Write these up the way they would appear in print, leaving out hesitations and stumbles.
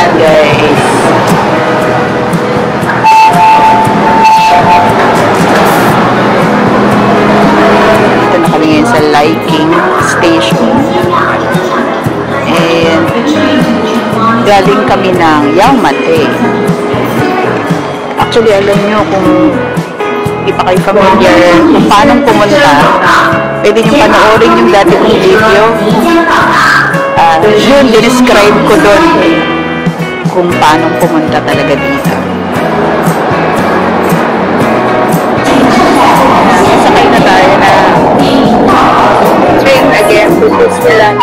Ayan guys. Dito na kami ngayon sa Liking Station. And galing kami ng Yau Ma Tei. Actually, alam nyo kung hindi pa kayo familiar kung paano pumunta, pwede nyo panoorin yung dati kong video. Yun, describe ko doon kung paano pumunta talaga dito. Sakay na tayo na train again to Disneyland.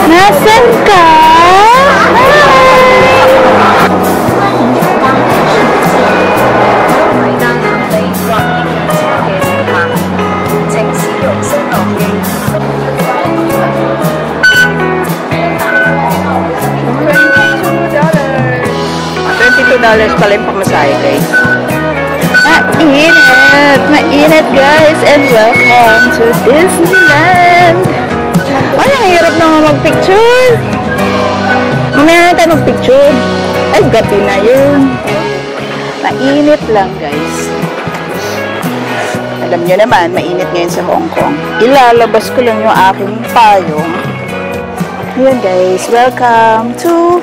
Nasaan ka? $22 pala yung pamasahe, guys. Mainit! Mainit, guys! And welcome to Disneyland! Walang hirap naman mag-picture! Mamaya na tayo mag-picture. Ay, gabi na yun. Mainit lang, guys. Alam nyo naman, mainit ngayon sa Hong Kong. Ilalabas ko lang yung aking payong. Ayan, guys. Welcome to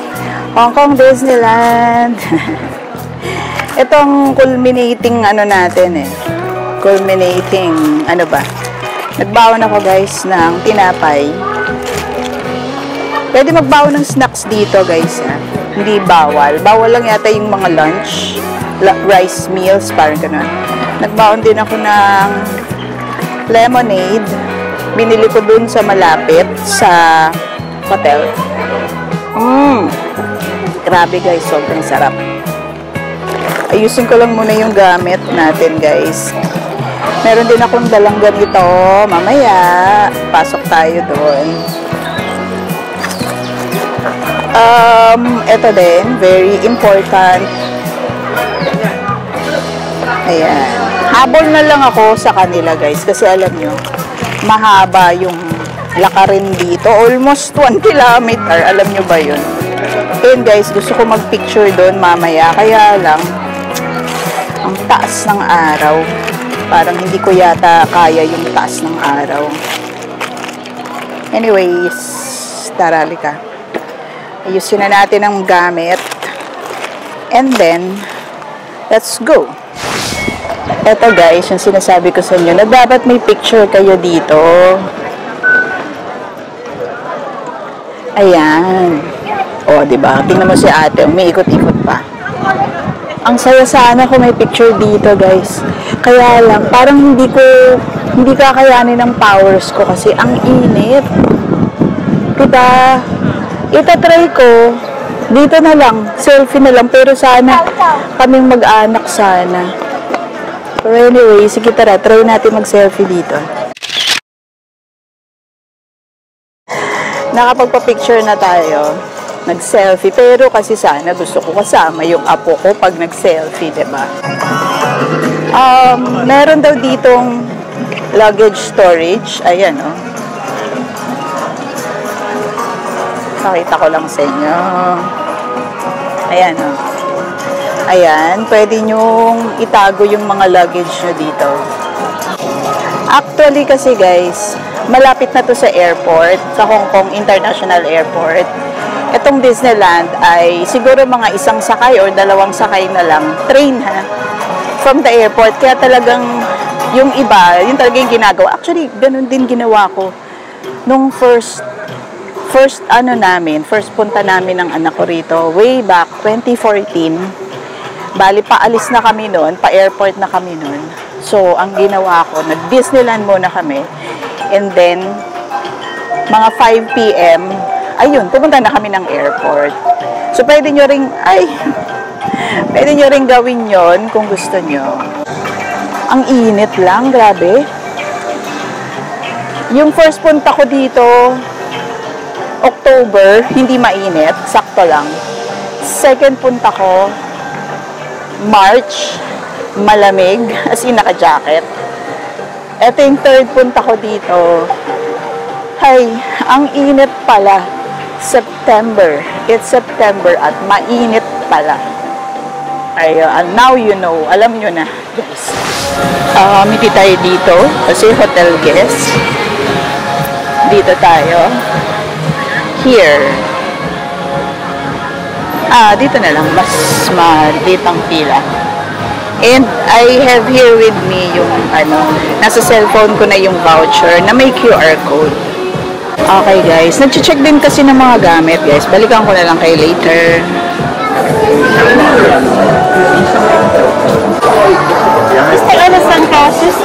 Hong Kong Disneyland. Itong culminating ano natin culminating ano ba, nagbaon ako guys ng tinapay. Pwede magbaon ng snacks dito guys hindi bawal lang yata yung mga lunch rice meals, parang ganun. Nagbaon din ako ng lemonade, binili ko dun sa malapit sa hotel. Grabe guys, sobrang sarap. Ayusin ko lang muna yung gamit natin guys. Meron din akong dalang ganito. Mamaya, pasok tayo doon. Ito din, very important. Ayan. Habol na lang ako sa kanila guys. Kasi alam nyo, mahaba yung lakarin dito. Almost 1 kilometer. Alam nyo ba yun? Ayun guys, gusto ko mag-picture doon mamaya. Kaya lang, ang taas ng araw. Parang hindi ko yata kaya yung taas ng araw. Anyways, tarali ka. Ayusin na natin ang gamit. And then, let's go. Eto guys, yung sinasabi ko sa inyo na dapat may picture kayo dito. Ayan. O, diba? Tingnan mo si ate, umiikot-ikot pa. Ang saya sana kung may picture dito, guys. Kaya lang, parang hindi kakayanin ng powers ko kasi ang init. Diba? Itatry ko, dito na lang, selfie na lang, pero sana kaming mag-anak sana. Pero anyway, sige tara, try natin mag-selfie dito. Nakapagpa-picture na tayo. Nag-selfie, pero kasi sana gusto ko kasama yung apo ko pag nag-selfie, diba? Meron daw ditong luggage storage. Ayan, oh. Pakita ko lang sa inyo. Ayan, oh. Ayan, pwede nyong itago yung mga luggage nyo dito. Actually kasi guys, malapit na to sa airport, sa Hong Kong International Airport. Itong Disneyland ay siguro mga 1 sakay or 2 sakay na lang. Train from the airport. Kaya talagang yung iba, yung talagang ginagawa. Actually, ganun din ginawa ko. Nung first punta namin ng anak ko rito, way back 2014. Bali, paalis na kami noon, pa-airport na kami noon. So, ang ginawa ko, nag-Disneyland muna kami. And then, mga 5 p.m., ayun, pumunta na kami ng airport. So, pwede nyo ring gawin yon kung gusto nyo. Ang init lang, grabe. Yung first punta ko dito, October, hindi mainit, sakto lang. Second punta ko, March, malamig, as in naka-jacket. Ito yung third punta ko dito. Ay, ang init pala. September. It's September at mainit pala. Ayun, now you know. Alam nyo na, guys. Miti tayo dito kasi hotel guest. Dito tayo. Here. Dito na lang. Mas maliit ang pila. And I have here with me yung nasa cellphone ko na yung voucher na may QR code. Okay guys, nag-check din kasi ng mga gamit guys. Balikan ko na lang kayo later. Mr. Alasan Casus?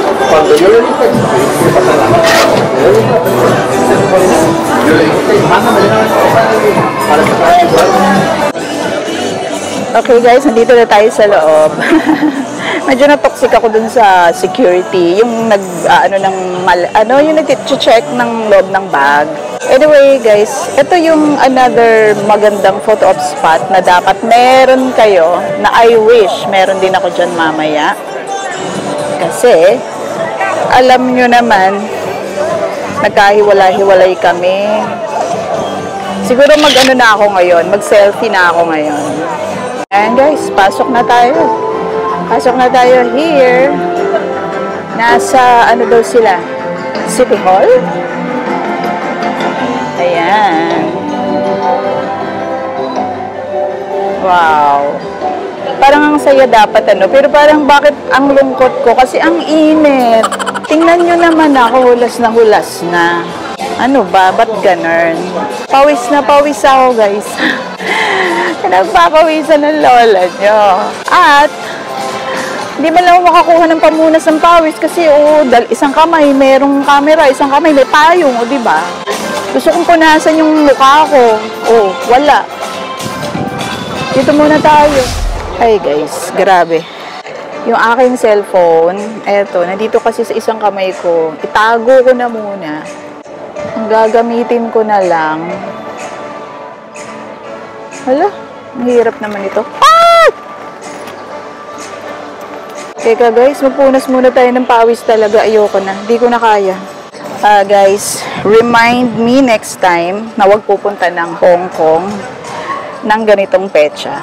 Okay guys, nandito na tayo sa loob. Medyo na-toxic ako dun sa security, yung yung nag-check ng loob ng bag. Anyway guys, ito yung another magandang photo op spot na dapat meron kayo, na I wish meron din ako dyan mamaya. Kasi, alam nyo naman, nagkahiwalay-hiwalay kami. Siguro na ako ngayon, mag-selfie na ako ngayon. Ayan guys, pasok na tayo. Pasok na tayo here. Nasa, daw sila? City Hall? Ayan. Wow. Parang ang saya dapat, pero parang bakit ang lungkot ko? Kasi ang init. Tingnan nyo naman ako, hulas na. Ano ba? Ba't ganun? Pawis na pawis ako, guys. Nagpapawisan ng lola nyo. At, hindi man lang ako makakuha ng pamunas ng pawis kasi, isang kamay, merong camera, isang kamay, may payong, diba? Gusto kong punasan yung mukha ko. Wala. Dito muna tayo. Ay, guys, grabe. Yung aking cellphone, eto, nandito kasi sa isang kamay ko. Itago ko na muna. Ang gagamitin ko na lang. Hala, mahirap naman ito. Teka guys, magpunas muna tayo ng pawis talaga. Ayoko na, hindi ko na kaya. Guys, remind me next time na huwag pupunta ng Hong Kong ng ganitong petsa.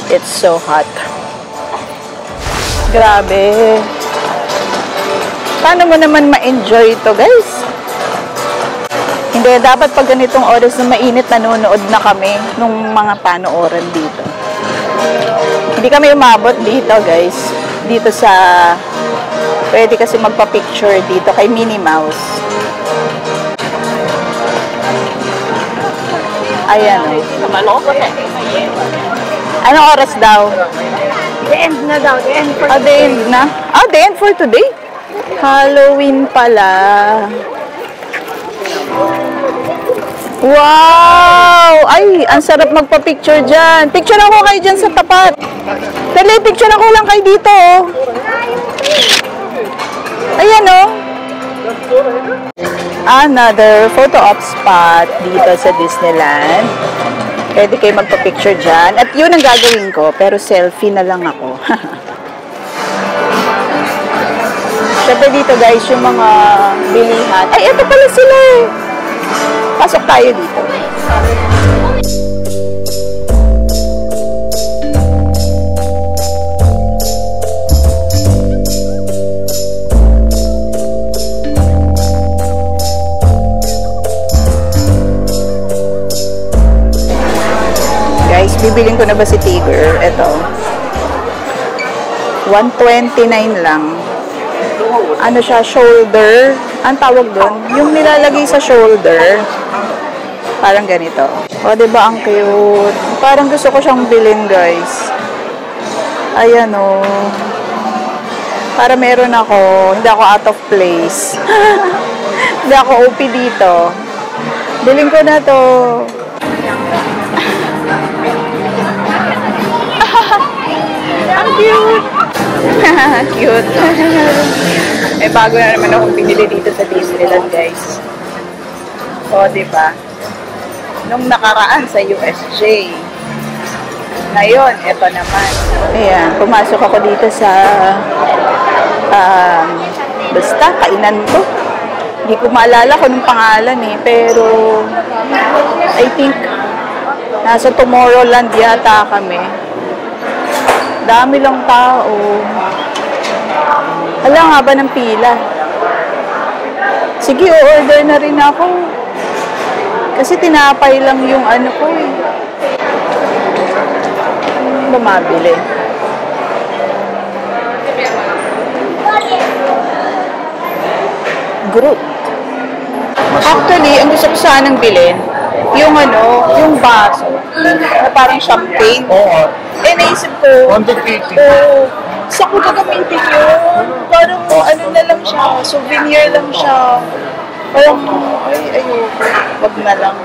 It's so hot. Grabe. Paano mo naman ma-enjoy ito, guys? Hindi, dapat pag ganitong oras na mainit, nanonood na kami nung mga panooran dito. Hindi kami umabot dito, guys. Dito sa... Pwede kasi magpa-picture dito kay Minnie Mouse. Ayan. Anong oras daw? The end na daw. The end for the end na? The end for today? Halloween pala. Wow! Ay, ang sarap magpa-picture dyan. Picture ako kayo dyan sa tapat. Dali, picture ako lang kayo dito. Ayan o. Another photo op spot dito sa Disneyland. Pwede kayo magpa-picture dyan. At yun ang gagawin ko, pero selfie na lang ako. Siyempre dito guys, yung mga bilihan. Ay, ito pala sila eh. Pasok tayo dito. Guys, bibilin ko na ba si Tiger? Ito. 129 lang. Ano siya, shoulder. Ang tawag doon, yung nilalagay sa shoulder. Parang ganito. O, diba ang cute? Parang gusto ko siyang bilhin, guys. Ayan o. Para meron ako. Hindi ako out of place. Hindi ako OP dito. Bilhin ko na to. Ang cute. Cute. Bago na naman akong pinili dito sa Disneyland, guys. O, diba? Nung nakaraan sa USJ. Ngayon, eto naman. Ayan, pumasok ako dito sa basta, kainan ko. Hindi ko maalala kung anong pangalan eh. Pero, I think, nasa Tomorrowland yata kami. Dami lang tao. Hala, nga ba ng pila? Sige, o-order na rin ako. Kasi tinapay lang yung ano ko eh. Bumabili. Group. Actually, ang gusto ko sanang bilhin, yung ano, yung baso, na parang champagne. Oo. Eh, naisip ko, 150. sa ko gagamitin yun. Parang ano na lang siya, souvenir lang siya. Parang, ay, ayoko. Wag na lang.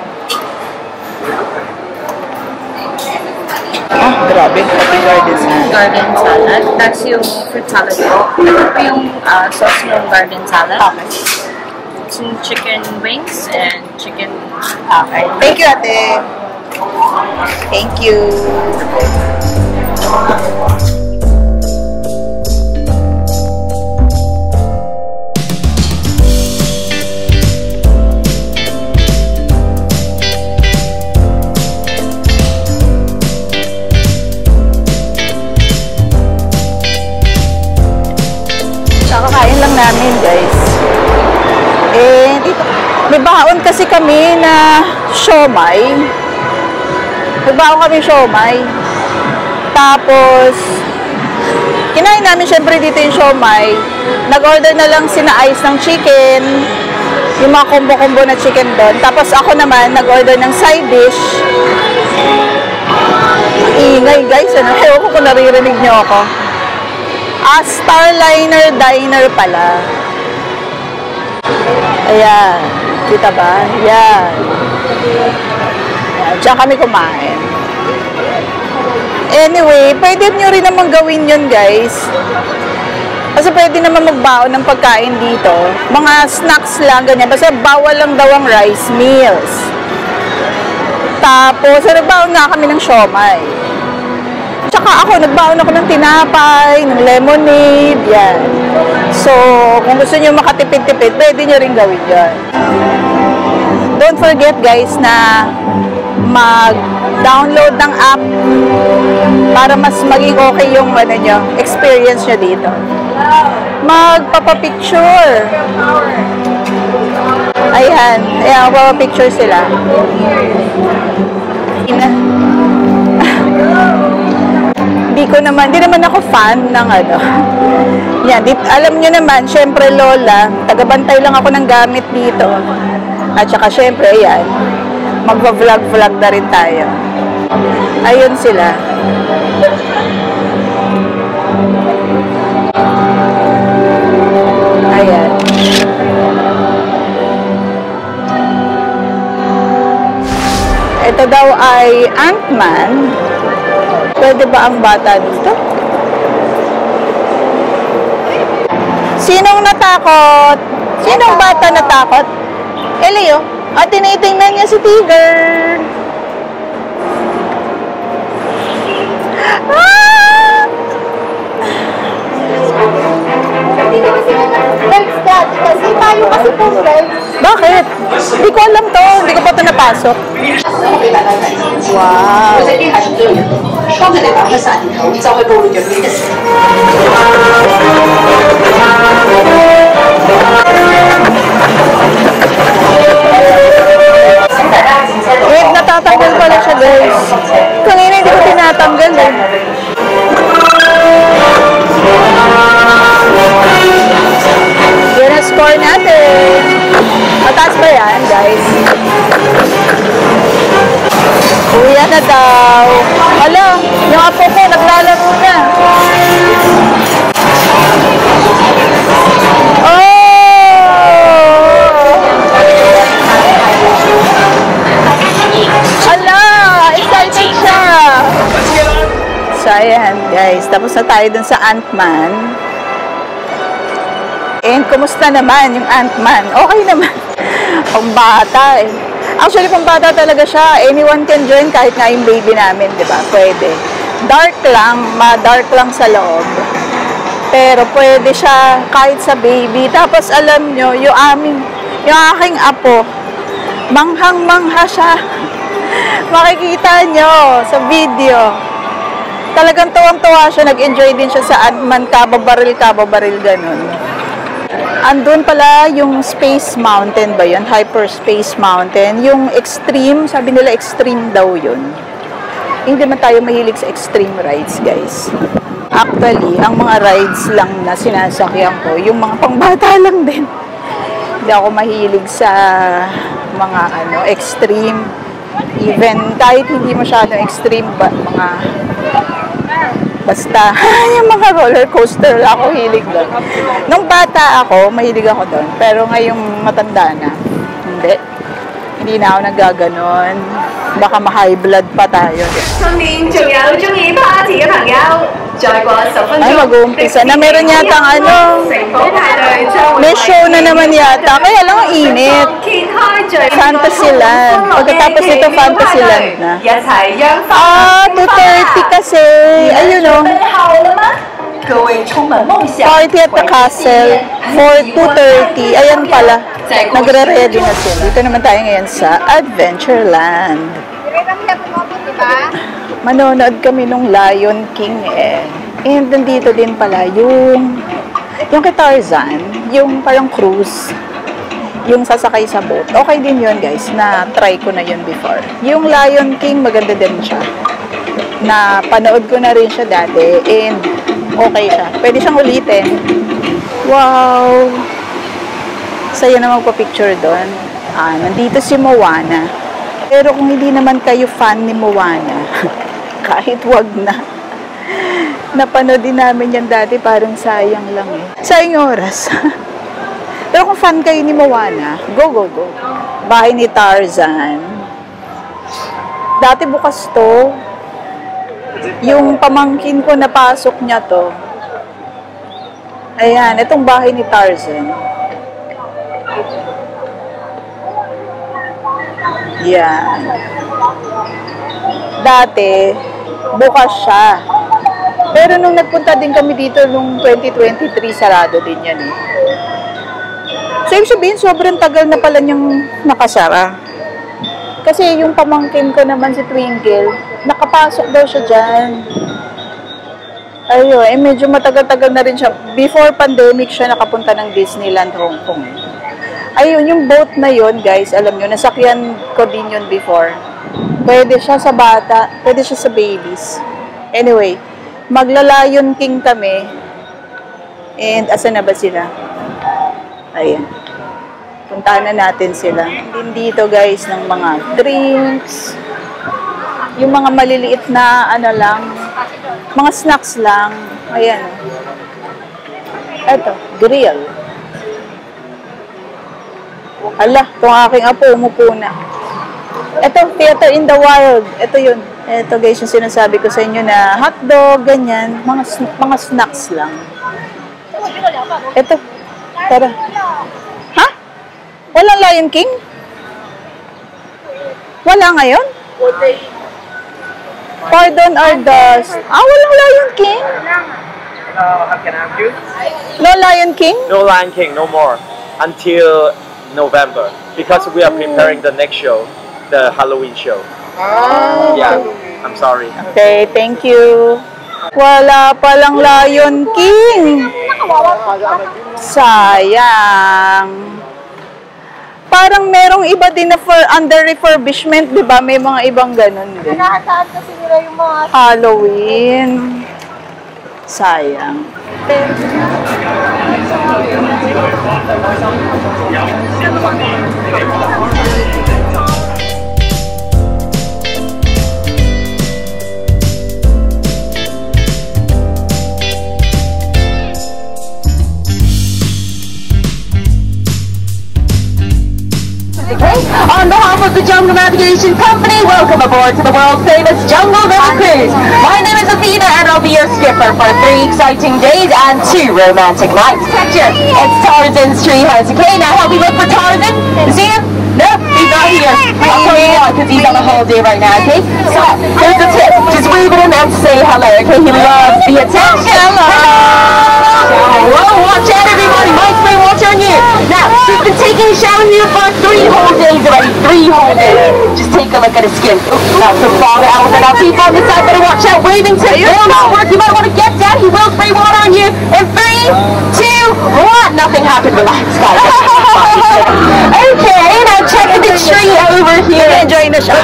Ah, grabe. Happy garden salad. Garden salad. That's yung fruit salad ko. Ito po yung sauce ng garden salad. Okay. It's yung chicken wings and chicken... Okay. Thank you, ate. Thank you. Kakakain lang namin, guys. Eh, dito, may baon kasi kami na siomay. May baon kami siomay. Tapos, kinain namin syempre dito yung siomay. Nag-order na lang sina Ice ng chicken. Yung mga combo-combo na chicken doon. Tapos ako naman, nag-order ng side dish. Ang ingay, guys. Ano? Ewan ko kung naririnig nyo ako. Starliner Diner pala. Ayan. Kita ba? Ayan. Diyan kami kumain. Anyway, pwede nyo rin naman gawin yun, guys. Kasi pwede naman magbaon ng pagkain dito. Mga snacks lang, ganyan. Basta bawal lang daw ang rice meals. Tapos, nagbaon nga kami ng siomay. Tsaka ako, nagbaon ako ng tinapay, ng lemonade, yan. So, kung gusto nyo makatipid-tipid, pwede nyo rin gawin yan. Don't forget, guys, na mag-download ng app para mas maging okay yung ano nyo, experience nyo dito. Magpapapicture. Ayan. Ayan, magpapapicture sila. Hindi naman ako fan ng ano. Yan, alam nyo naman, syempre lola, tagabantay lang ako ng gamit dito. At saka syempre, yan, magva-vlog-vlog na rin tayo. Ayun sila. Ayan. Ito daw ay Ant-Man. Pwede ba ang bata dito? Sinong natakot? Sinong bata natakot? Elio. At tinitingnan niya si Tiger. Ah! Kasi tayo kasi po, guys. Bakit? Hindi ko alam to. Hindi ko pa ito napasok. Wow. 双腿得打开伞里头，就会步入人类的死。 Wait, natatanggal pala siya, guys. Kanina hindi ko tinatanggal eh. Yan ang score natin. Mataas ba yan, guys? Uya na daw. Hala, yung apo ko naglalaro na. Hala, excited siya. So, ayan, guys. Tapos na tayo dun sa Ant-Man. And, kumusta naman yung Ant-Man? Okay naman. Pambata eh. Actually, pambata talaga siya. Anyone can join kahit nga yung baby namin, di ba? Pwede. Dark lang, ma-dark lang sa loob. Pero pwede siya kahit sa baby. Tapos alam nyo, Yung aking apo, manghang-mangha siya. Makikita nyo sa video. Talagang tuwang-tuwa siya. Nag-enjoy din siya sa Ant-Man, kababaril, ganun. Andun pala yung Space Mountain ba yun? Hyperspace Mountain. Yung extreme, sabi nila extreme daw yun. Hindi man tayo mahilig sa extreme rides, guys. Actually, ang mga rides lang na sinasakyan ko, yung mga pangbata lang din. Hindi ako mahilig sa mga extreme. Even kahit hindi masyadong extreme, mga basta yung mga roller coaster ako hilig doon. Nung bata ako, mahilig ako doon. Pero ngayong matanda na, hindi na ako nagaganon. Baka ma-high blood pa tayo. Ay, mag-uumpisa na. Meron yata may show na naman yata. Kaya lang ang init. Fantasyland. Pagkatapos ito, Fantasyland na. 2:30 kasi. Ayun o. Party at the castle for 2:30. Ayan pala. Nagre-ready na sila. Dito naman tayo ngayon sa Adventureland. Manonood kami nung Lion King eh. And nandito din pala yung kay Tarzan, yung parang cruise, yung sasakay sa boat. Okay din yun guys, na-try ko na yun before. Yung Lion King, maganda din siya. Napanood ko na rin siya dati and okay siya. Pwede siyang ulitin. Wow! Saya na magpa-picture doon. Nandito si Moana. Pero kung hindi naman kayo fan ni Moana, kahit wag na. Napanood din namin yan dati, parang sayang lang eh. Sayang oras. Pero kung fan kayo ni Moana, go. Bahay ni Tarzan. Dati bukas to. Yung pamangkin ko napasok niya to. Ayan, itong bahay ni Tarzan. Yan. Dati, bukas siya. Pero nung nagpunta din kami dito nung 2023, sarado din yan eh. So, ibig sabihin, sobrang tagal na pala niyang nakasara. Kasi yung pamangkin ko naman si Twinkle, nakapasok daw siya dyan. Ayun, medyo matagal-tagal na rin siya. Before pandemic siya nakapunta ng Disneyland Hong Kong. Ayun, yung boat na yon guys, alam nyo, nasakyan ko din yun before. Pwede siya sa bata, pwede siya sa babies. Anyway, magla-Lion King kami. And asan na ba sila? Ayan. Puntahan na natin sila. Din dito guys ng mga drinks. Yung mga maliliit na lang, mga snacks lang. Ayan. Eto, grill. Hala, itong aking apo, umupo na. Ito, Theater in the Wild. Ito yun. Ito guys, yung sinasabi ko sa inyo na hotdog, ganyan. Mga snacks lang. Ito. Tara. Ha? Walang Lion King? Wala ngayon? Pardon our dust. Walang Lion King? How can I help you? No Lion King? No Lion King, no more. Until November. Because we are preparing the next show, the Halloween show. Yeah, I'm sorry. Okay, thank you. Wala palang Lion King. Sayang. Parang merong iba din na under refurbishment, di ba? May mga ibang ganun din. Saan kasi nila yung mga Halloween. Sayang. On behalf of the Jungle Navigation Company, welcome aboard to the world-famous Jungle River Cruise. My name is Athena and I'll be your skipper for 3 exciting days and 2 romantic nights. Picture, it's Tarzan's treehouse. Okay, now help me look for Tarzan. You see him? No, he's not here. I'll tell you why, because he's on a holiday right now, okay? So, here's the tip. Just wave at him and say hello, okay? He loves the attention. Hello! Whoa, watch out everybody, my spray water on you. Now, she's been taking a shower in here for 3 whole days already, 3 whole days. Just take a look at his skin. Now, some father element. Now, people on this side better watch out. Waving to will not work. You might want to get down. He will spray water on you. In 3, 2, 1. Nothing happened. Relax, guys. Okay, now check the tree over here. Enjoy the shot.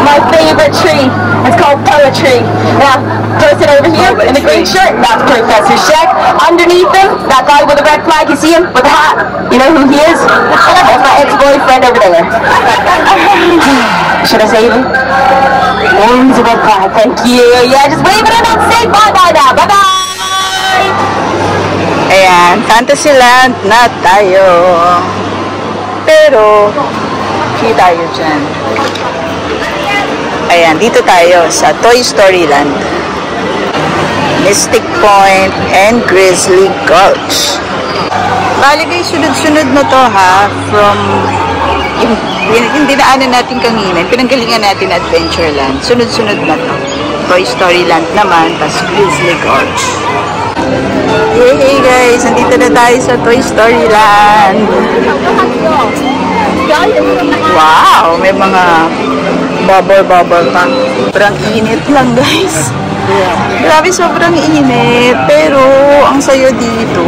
My favorite tree. It's called poetry. Now, person over here in the green shirt, that's Professor Sheck. Underneath him, that guy with the red flag, you see him with the hat? You know who he is? That's my ex-boyfriend over there. Should I say him? Oh, he's a red flag. Thank you. Yeah, just wave it in and say bye-bye now. Bye-bye! Ayan, Fantasyland na tayo. Pero, hindi tayo dyan. Ayan, dito tayo sa Toy Story Land. Mystic Point and Grizzly Gulch. Bali guys, sunod-sunod na to ha. From yung dinaanan natin kanina, pinanggalingan natin Adventureland. Sunod-sunod na to. Toy Story Land naman, tas Grizzly Gulch. Hey guys, nandito na tayo sa Toy Story Land. Wow, may mga bubble pa. Sobrang init lang guys. Grabe, sobrang init. Pero, ang sayo dito.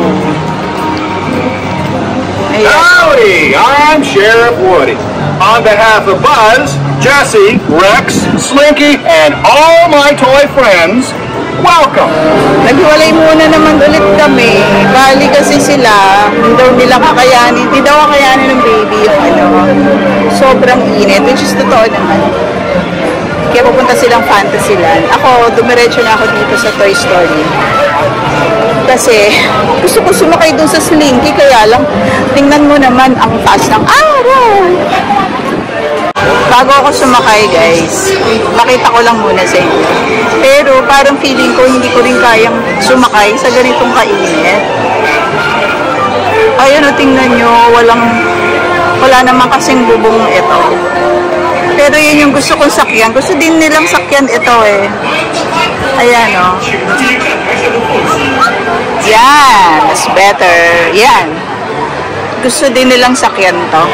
Ayan. Howdy! I'm Sheriff Woody. On behalf of Buzz, Jesse, Rex, Slinky, and all my toy friends, welcome! Naghiwalay muna naman ulit kami. Bali kasi sila, hindi daw nila kakayanin. Hindi daw kakayanin ng baby yung sobrang init. Which is totoo naman. Kaya pupunta silang Fantasyland. Ako, dumiretso na ako dito sa Toy Story. Kasi, gusto ko sumakay dun sa Slinky. Kaya lang, tingnan mo naman ang taas ng araw. Bago ako sumakay, guys, makita ko lang muna sa inyo. Pero, parang feeling ko, hindi ko rin kayang sumakay sa ganitong kainit. Ayun o, tingnan nyo, wala naman kasing bubong ito. Pero yun yung gusto kong sakyan. Gusto din nilang sakyan ito eh. Ayan o. Yan. Mas better. Yan. Gusto din nilang sakyan to.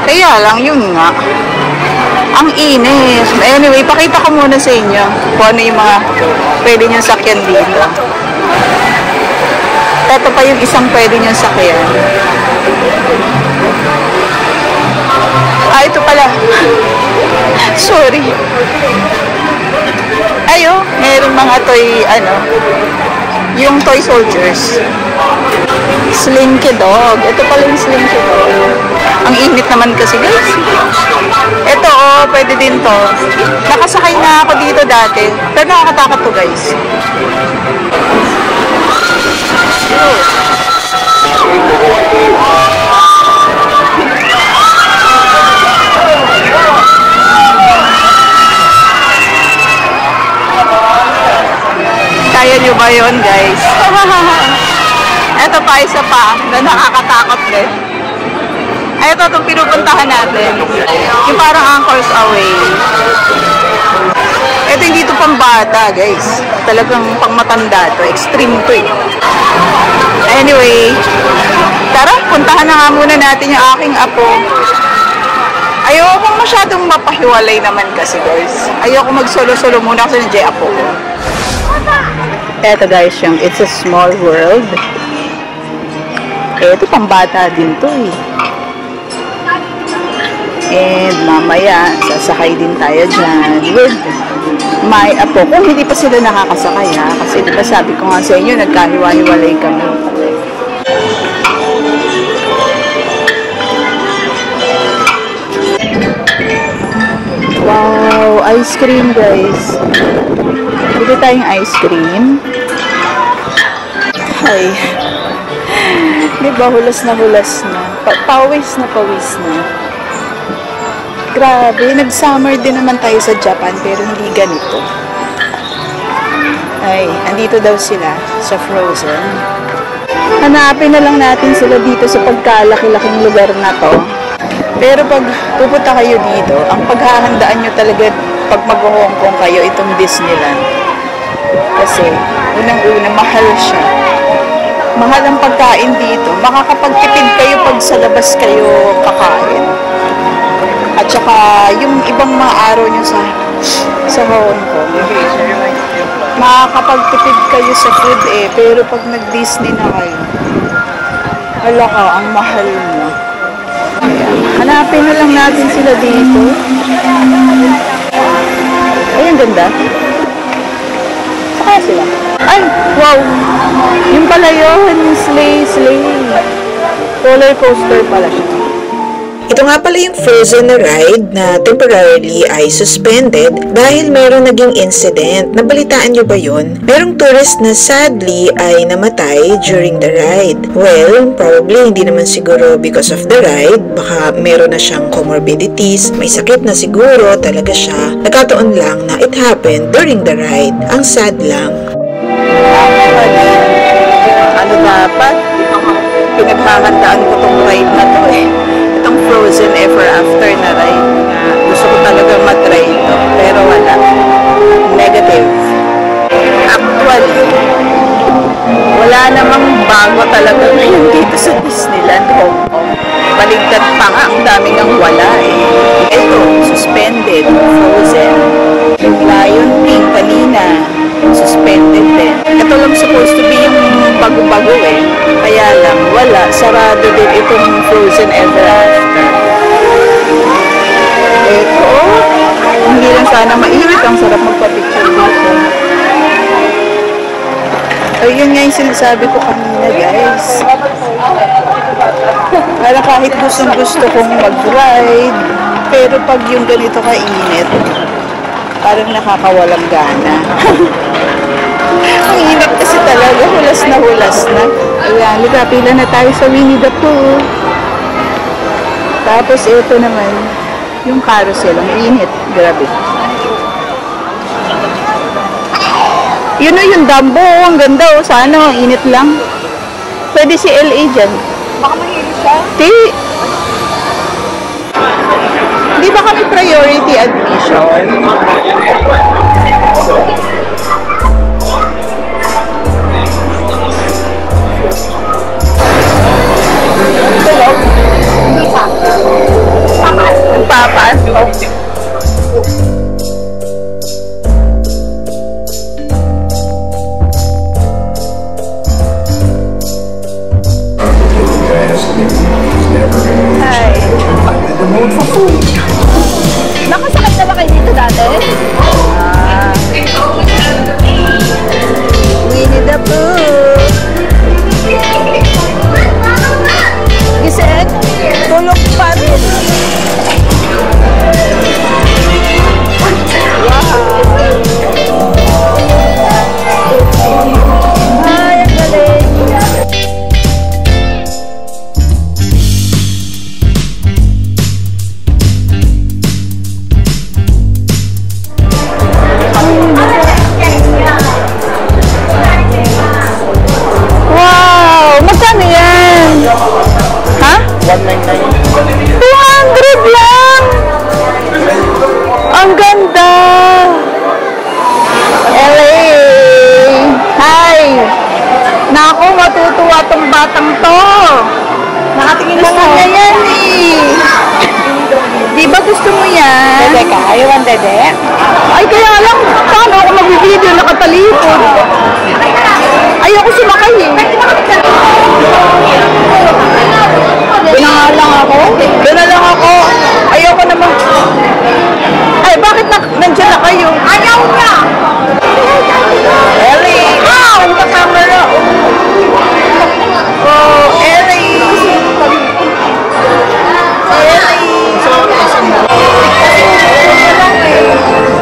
Kaya lang, yun nga. Ang inis. Anyway, pakita ko muna sa inyo kung ano yung mga pwede nyo sakyan dito. Ito pa yung isang pwede nyo sakyan. Ah, ito pala. Sorry. Ayo, meron mga toy, yung toy soldiers. Slinky dog. Ito pala yung Slinky dog. Ang init naman kasi, guys. Ito, oh, pwede din to. Nakasakay na ako dito dati. Pero nakakatakot to, guys. Kaya nyo ba yun, guys? Ito pa, isa pa, na nakakatakot din. Ay, ito itong pinupuntahan natin. Yung parang Anchors Away. Ito hindi ito pang bata, guys. Talagang pang matanda to. Extreme to eh. Anyway, tara, puntahan na nga muna natin yung aking apo. Ayoko masyadong mapahiwalay naman kasi, guys. Ayoko mag-solo-solo muna kasi nandiyan apo ko. Eto guys, yung It's a Small World. Eto, pang bata din to eh. And mamaya, sasakay din tayo dyan with my apo. Kung hindi pa sila nakakasakay ha, kasi diba sabi ko nga sa inyo, nagkahiwa-hiwalay kami. Wow, ice cream guys. Pwede tayong ice cream. Ay. Diba, hulas na. Pawis na. Grabe, nag-summer din naman tayo sa Japan, pero hindi ganito. Ay, andito daw sila sa Frozen. Hanapin na lang natin sila dito sa pagkalaki-laking lugar na to. Pero pag pupunta kayo dito, ang paghahandaan nyo talaga pag mag-Hong Kong kayo, itong Disneyland. Kasi, unang-una, mahal siya. Mahal ang pagkain dito. Makakapagtipid kayo pag sa labas kayo kakain. At saka, yung ibang mga araw nyo sa Hong Kong, makakapagtipid kayo sa food pero pag nag-Disney na kayo, hala ka, ang mahal mo. Hanapin na lang natin sila dito. Ay, ang ganda. Saka sila. Ay, wow! Yung pala yun, sleigh. Roller coaster pala siya. Ito nga pala yung Frozen na ride na temporarily ay suspended dahil mayroong naging incident. Nabalitaan nyo ba yun? Merong tourist na sadly ay namatay during the ride. Well, probably hindi naman siguro because of the ride. Baka meron na siyang comorbidities, may sakit na siguro talaga siya. Nagkataon lang na it happened during the ride. Ang sad lang. Ano dapat? Pinaghahandaan ko tong ride na to Itong Frozen Ever After na ride. Gusto ko talaga matry ito. Pero wala. Negative. Actually, wala namang bago talaga ngayon dito sa Disneyland Hong Kong. Baligtad pa nga, ang daming ang wala Ito, suspended, Frozen. Lion King kanina, suspended din. Ito lang supposed to be yung bago-bago Kaya lang, wala. Sarado din itong Frozen Ever After. Ito, hindi lang sana mainit. Ang sarap magpa-picture dito. Ayun nga yung sinasabi ko kanina, guys. Para kahit gustong-gusto kong mag-ride, pero pag yung ganito kainit, parang nakakawalang gana. Ang init kasi talaga, hulas na. Ayan, pila na tayo sa Winnie the Pooh. Tapos ito naman, yung carousel, ang init. Grabe. Yun yung Dumbo, ang ganda sana, ang init lang. Pwede si LA dyan. Baka mahilig siya? Di ba kami priority admission? Tulog? Hindi pa. Papas? Hi. Nakasakay na ba kayo dito dati? Winnie the Pooh. Giselle, tulog pa rin. Wow. Ay, ang galing. Wow! Magkano yan? Ha? 199. 200 lang! Ang ganda! LA! Hi! Naku, matutuwa tong batang to! Nakatingin na kanya yan Di ba gusto mo yan? Dede ka? Ayaw ang dede? Ay, kaya lang, paano ako mag-video nakatalikod? Ayoko sumakay Doon na lang ako. Ayoko naman. Ay, bakit nandiyan na kayo? Ayaw niya! Ellie! Ang camera! Oh, Ellie!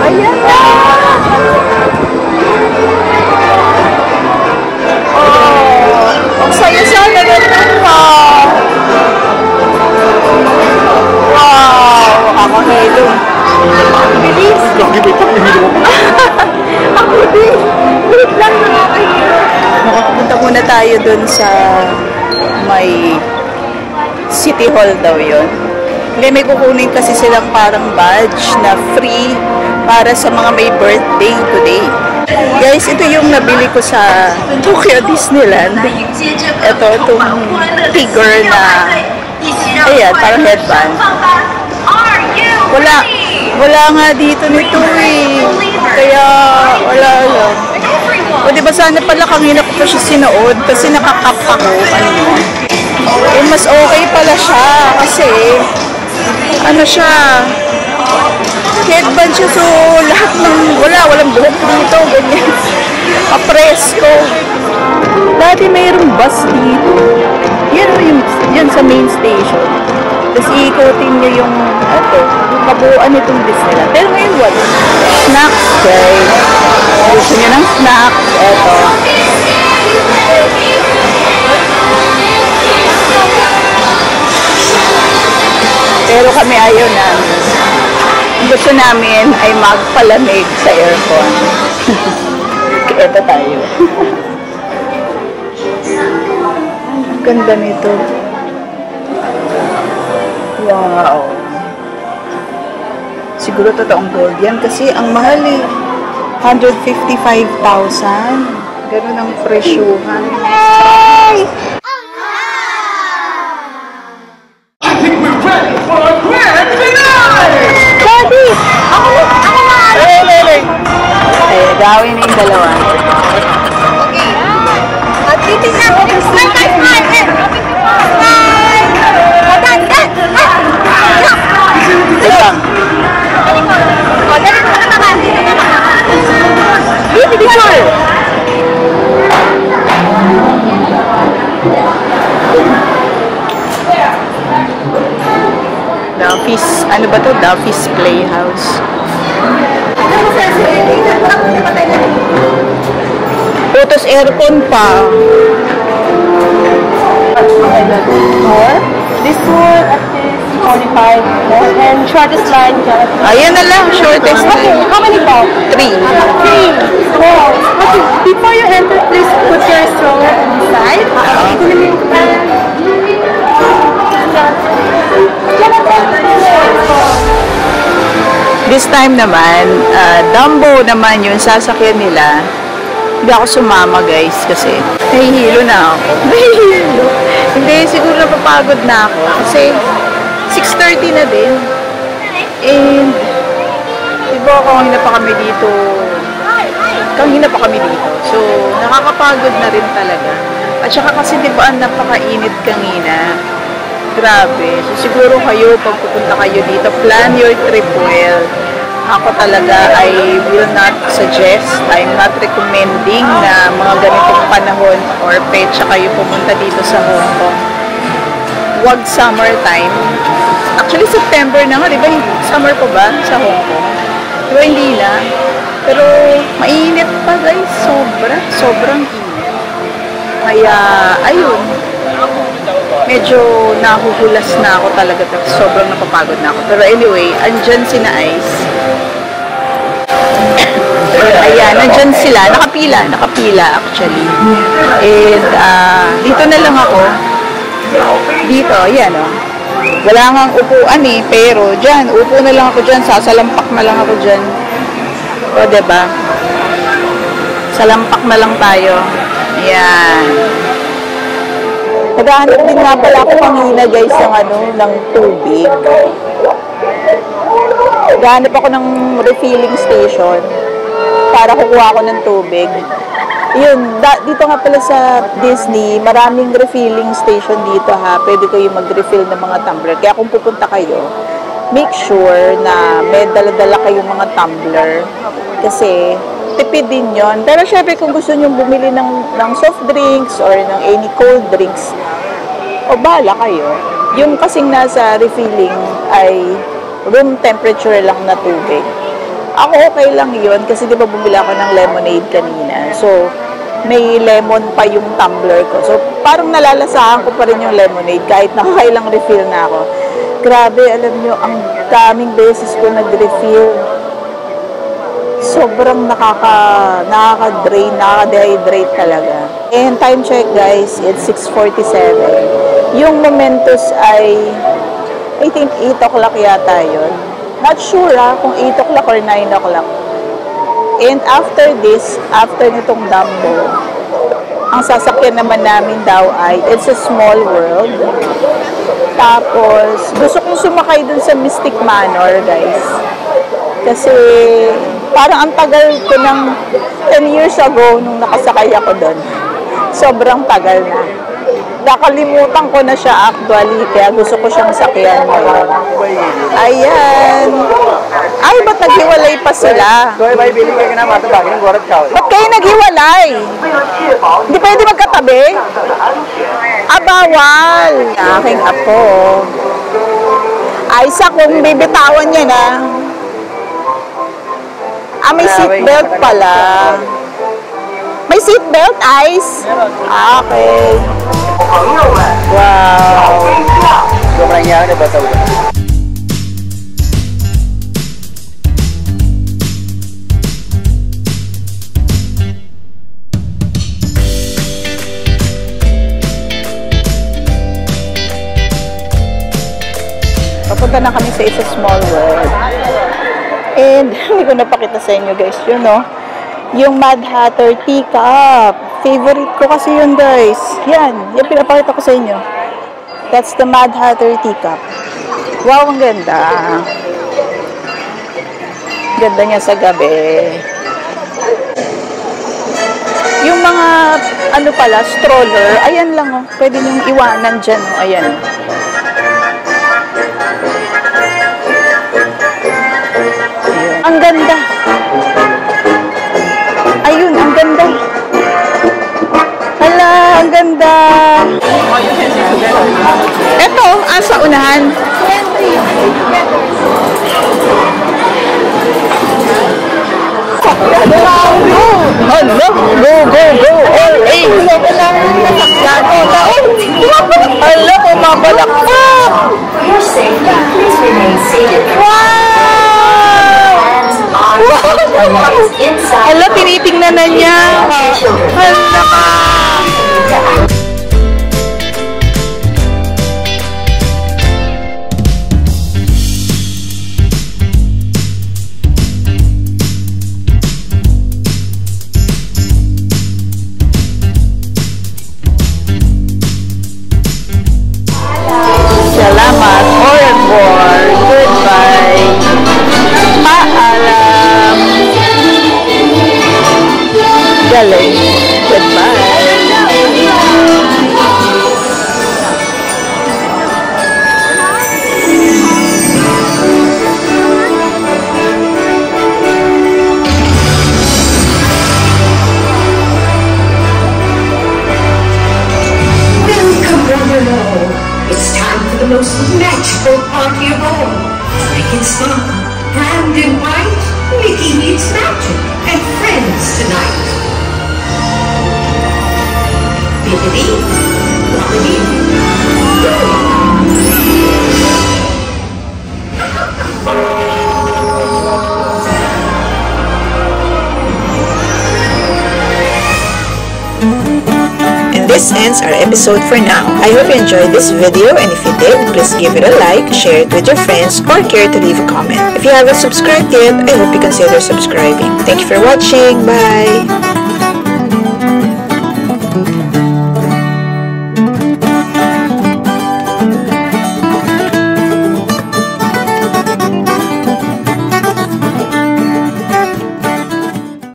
Ayan na! Oh, ang saya-saya na ka! Wow! Nakakahilo. Bilis! Ako din! Bilis lang nakakahilo. Makakapunta muna tayo dun sa may City Hall daw yun. Hindi, may kukunin kasi silang parang badge na free para sa mga may birthday today. Guys, ito yung nabili ko sa Tokyo Disneyland. Ito, itong figure na, ayan, parang headband. Wala nga dito nito eh. Kaya, wala lang. O diba sana pala kanina ko pa siya sinuod kasi nakakap ako kanina. Eh, mas okay pala siya kasi, ano siya, headband siya, so lahat ng, walang buhok dito, ganyan. Presko. Dati mayroong bus dito. Yan sa main station. Tapos iikutin nyo yung, yung kabuuan nitong Disneyland. Pero ngayon wala. Snacks, guys. Gusto nyo ng snacks, eto. Pero kami ayaw namin. Gusto namin ay magpalamig sa aircon. Ito tayo. Ang ganda nito. Wow. Siguro totoong gold yan kasi ang mahal eh. 155,000. Ganun ang presyuhan. Hey! Daddy! Ako na! Ay, gawin na yung dalawa. Okay. At titignan ko. Smile! Wait lang. Picture! Duffy's, ano ba to? Duffy's Playhouse. Tapos aircon pa. This one at this 45 and shortest line. Ayan na lang, shortest Okay, line. how many po? 3. Wow. Okay, before you enter, please put your stroller on the side. This time naman, Dumbo naman yung sasakyan nila. Hindi ako sumama guys kasi nahihilo na ako. Nahihilo. Hindi, siguro napapagod na ako kasi 6:30 na din. And diba kanina pa kami dito. So, nakakapagod na rin talaga. At saka kasi diba napakainit kanina. Grabe. So, siguro kayo, pag pupunta kayo dito, plan your trip well. Ako talaga, I will not suggest, I'm not recommending na mga ganitong panahon or petsa kayo pumunta dito sa Hong Kong. Huwag summertime. Actually, September na nga, di ba? Summer pa ba sa Hong Kong? Di ba hindi na? Pero, mainit pa guys. Sobrang init. Kaya, ayun. Medyo nahuhulas na ako talaga. Sobrang napapagod na ako. Pero anyway, andyan si na Ice. Ayan, nandyan sila. Nakapila actually. And, dito na lang ako. Dito, ayan o. Wala nga upuan eh, pero dyan, upo na lang ako dyan. Sasalampak na lang ako dyan. O, diba? Salampak na lang tayo. Ayan. Naghahanap din nga pala ako kanina guys ng tubig. Naghahanap ako ng refilling station para kukuha ako ng tubig. Yun, dito nga pala sa Disney, maraming refilling station dito ha. Pwede kayo mag-refill ng mga tumbler. Kaya kung pupunta kayo, make sure na may dala-dala kayong mga tumbler. Kasi tipid din yon. Pero syempre kung gusto nyo bumili ng soft drinks or ng any cold drinks, o bahala kayo. Yung kasing nasa refilling ay room temperature lang na tubig. Ako okay lang yun kasi di ba bumili ako ng lemonade kanina. So, may lemon pa yung tumbler ko. So, parang nalalasahan ko pa rin yung lemonade kahit nakakailang refill na ako. Grabe, alam nyo, ang daming beses ko nag-refill. Sobrang nakaka-drain, nakaka-dehydrate talaga. And time check guys, it's 6:47. Yung Momentos ay, I think 8 o'clock yata yun. Not sure kung 8 o'clock or 9 o'clock. And after this, after nitong Dumbo, ang sasakyan naman namin daw ay It's a Small World. Tapos, gusto kong sumakay dun sa Mystic Manor, guys. Kasi, parang ang tagal ko ng 10 years ago nung nakasakay ako dun. Sobrang tagal na. Nakalimutan ko na siya actually, kaya gusto ko siyang sakyan ngayon. Ayan. Ay, ba't naghiwalay pa sila? Ba't kayo naghiwalay? Hindi pwede magkatabi? Bawal. Aking apo. Ay, sa kung bibitawan niya na. May seatbelt pala. May seatbelt, Ice? Okay. Wow. Papunta na kami sa It's a Small World. And hindi ko napakita sa inyo guys, yun no? Yung Mad Hatter teacup. Favorite ko kasi yun guys. Yan, yung pinapakita ko sa inyo. That's the Mad Hatter teacup. Wow, ang ganda. Ganda niya sa gabi. Yung mga, ano pala, stroller, ayan lang oh. Pwede niyong iwanan dyan oh. Ayan. Ang ganda. Ayun, ang ganda. Hala, ang ganda. Ito, sa unahan. Hala, go, go, go. All eight. Hala, pumabalakpak. Hala, tinitingnan na niya. Hala ka. Salamat. Au revoir. Goodbye. Paalam. Galing. Goodbye. It's time for the most magical party of all. Frankenstein, brand and white, Mickey meets magic and friends tonight. Bibbidi, bobbidi, This ends our episode for now. I hope you enjoyed this video, and if you did, please give it a like, share it with your friends, or care to leave a comment. If you haven't subscribed yet, I hope you consider subscribing. Thank you for watching. Bye!